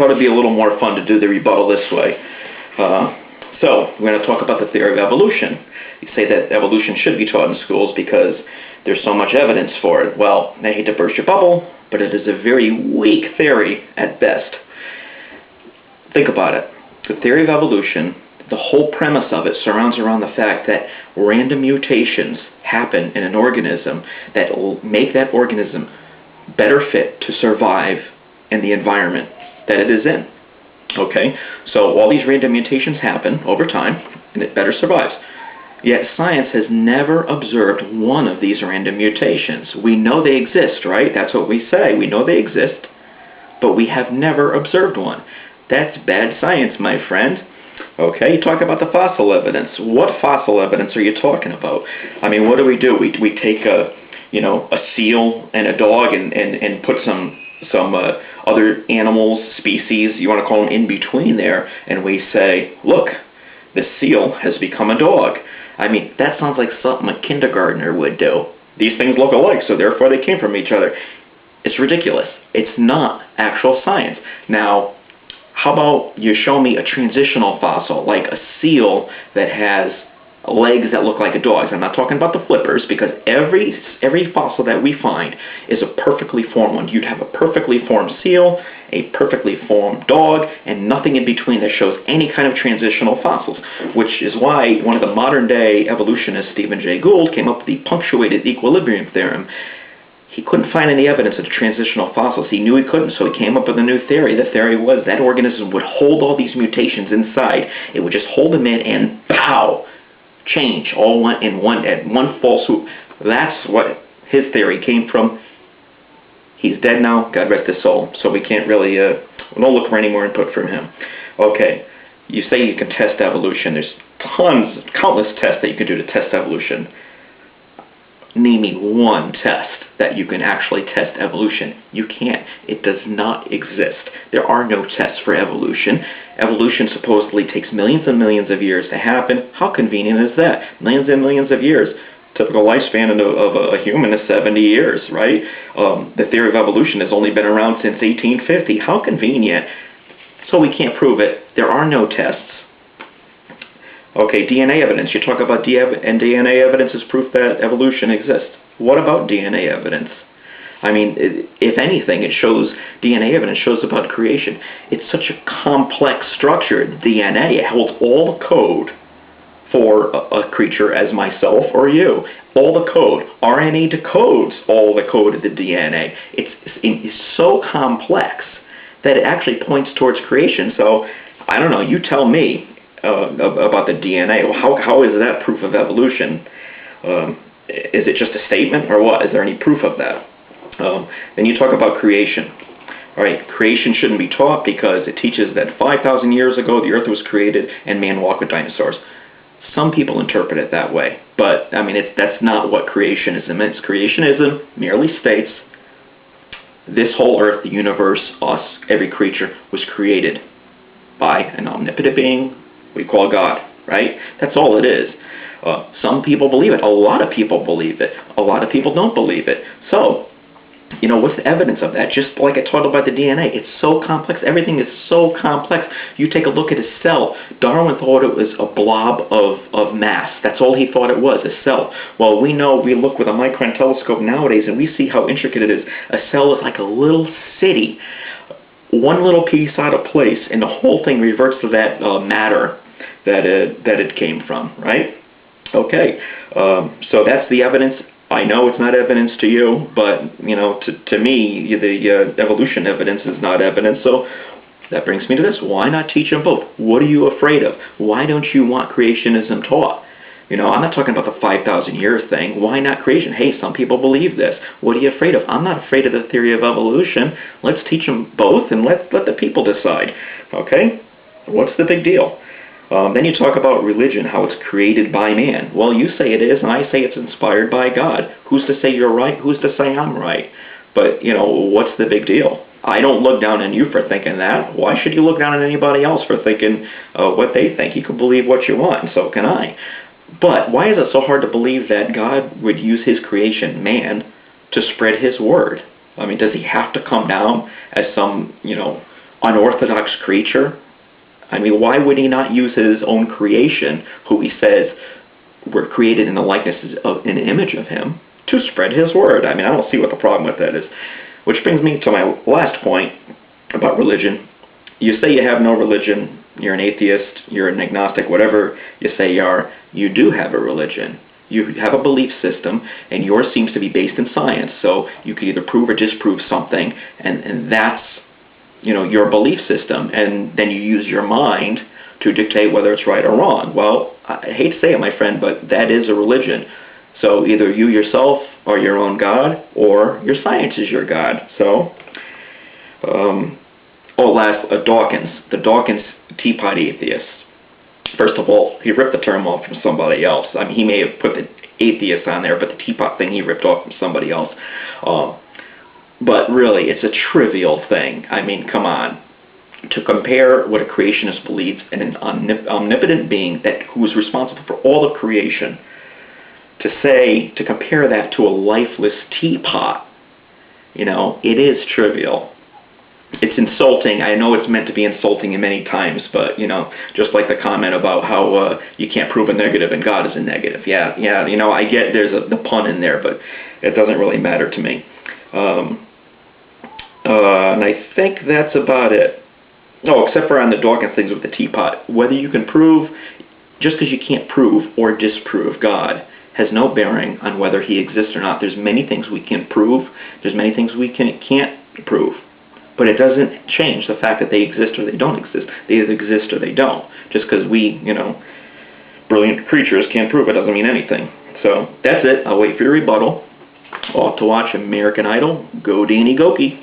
thought it'd be a little more fun to do the rebuttal this way. So we're going to talk about the theory of evolution. You say that evolution should be taught in schools because there's so much evidence for it. Well, I hate to burst your bubble, but it is a very weak theory at best. Think about it. The theory of evolution, the whole premise of it surrounds around the fact that random mutations happen in an organism that will make that organism better fit to survive in the environment that it is in. Okay, so all these random mutations happen over time, and it better survives. Yet science has never observed one of these random mutations. We know they exist, right? That's what we say. We know they exist, but we have never observed one. That's bad science, my friend. Okay, you talk about the fossil evidence. What fossil evidence are you talking about? I mean, what do? We take a seal and a dog and put some other animals, species, you want to call them, in between there, and we say, look, the seal has become a dog. I mean, that sounds like something a kindergartner would do. These things look alike, so therefore they came from each other. It's ridiculous. It's not actual science. Now, how about you show me a transitional fossil, like a seal that has legs that look like a dog's. I'm not talking about the flippers, because every fossil that we find is a perfectly formed one. You'd have a perfectly formed seal, a perfectly formed dog, and nothing in between that shows any kind of transitional fossils, which is why one of the modern-day evolutionists, Stephen Jay Gould, came up with the punctuated equilibrium theorem. He couldn't find any evidence of the transitional fossils. He knew he couldn't, so he came up with a new theory. The theory was that organism would hold all these mutations inside. It would just hold them in and pow! Change all at one false swoop. That's what his theory came from. He's dead now, God rest his soul, so we can't really don't look for any more input from him. Okay, you say you can test evolution. There's countless tests that you can do to test evolution. Name me one test that you can actually test evolution. You can't. It does not exist. There are no tests for evolution. Evolution supposedly takes millions and millions of years to happen. How convenient is that? Millions and millions of years. Typical lifespan of a human is 70 years, right? The theory of evolution has only been around since 1850. How convenient. So we can't prove it. There are no tests. Okay, DNA evidence. You talk about DNA evidence as proof that evolution exists. What about DNA evidence? I mean, if anything, DNA evidence shows about creation. It's such a complex structure, DNA. It holds all the code for a creature as myself or you. All the code. RNA decodes all the code of the DNA. It's so complex that it actually points towards creation. So, I don't know, you tell me about the DNA. How is that proof of evolution? Is it just a statement, or what? Is there any proof of that? Then you talk about creation. All right, creation shouldn't be taught because it teaches that 5,000 years ago the earth was created and man walked with dinosaurs. Some people interpret it that way, but I mean that's not what creationism is. Creationism merely states this whole earth, the universe, us, every creature was created by an omnipotent being we call God, right? That's all it is. Some people believe it. A lot of people believe it. A lot of people don't believe it. So, what's the evidence of that? Just like I talked about the DNA, it's so complex. Everything is so complex. You take a look at a cell. Darwin thought it was a blob of mass. That's all he thought it was, a cell. Well, we know, we look with a micron telescope nowadays, and we see how intricate it is. A cell is like a little city. One little piece out of place, and the whole thing reverts to that matter that it came from, right? Okay, so that's the evidence. I know it's not evidence to you, but to me, the evolution evidence is not evidence. So that brings me to this: why not teach them both? What are you afraid of? Why don't you want creationism taught? I'm not talking about the 5,000 year thing. Why not creation? Hey, some people believe this. What are you afraid of? I'm not afraid of the theory of evolution. Let's teach them both and let the people decide. Okay? What's the big deal? Then you talk about religion, how it's created by man. Well, you say it is, and I say it's inspired by God. Who's to say you're right? Who's to say I'm right? But, what's the big deal? I don't look down on you for thinking that. Why should you look down on anybody else for thinking what they think? You can believe what you want, and so can I. But why is it so hard to believe that God would use his creation, man, to spread his word? I mean, does he have to come down as some, unorthodox creature? I mean, why would he not use his own creation, who he says were created in the likeness of an image of him, to spread his word? I mean, I don't see what the problem with that is. Which brings me to my last point about religion. You say you have no religion, you're an atheist, you're an agnostic, whatever you say you are, you do have a religion. You have a belief system, and yours seems to be based in science. So you can either prove or disprove something, and that's, you know, your belief system. And then you use your mind to dictate whether it's right or wrong. Well, I hate to say it, my friend, but that is a religion. So either you yourself are your own God, or your science is your God. So, Dawkins, the Dawkins Teapot atheist. First of all, he ripped the term off from somebody else. I mean, he may have put the atheist on there, but the teapot thing he ripped off from somebody else. But really, it's a trivial thing. I mean, come on. To compare what a creationist believes in an omnipotent being who is responsible for all of creation, to compare that to a lifeless teapot, you know, it is trivial. It's insulting. I know it's meant to be insulting in many times, but, you know, just like the comment about how you can't prove a negative and God is a negative. Yeah, you know, I get there's the pun in there, but it doesn't really matter to me. And I think that's about it. Oh, except for on the Dawkins things with the teapot. Whether you can prove, just because you can't prove or disprove God, has no bearing on whether he exists or not. There's many things we can prove. There's many things we can't prove. But it doesn't change the fact that they exist or they don't exist. They either exist or they don't. Just because we, you know, brilliant creatures can't prove it doesn't mean anything. So that's it. I'll wait for your rebuttal. Off to watch American Idol. Go Danny Goki.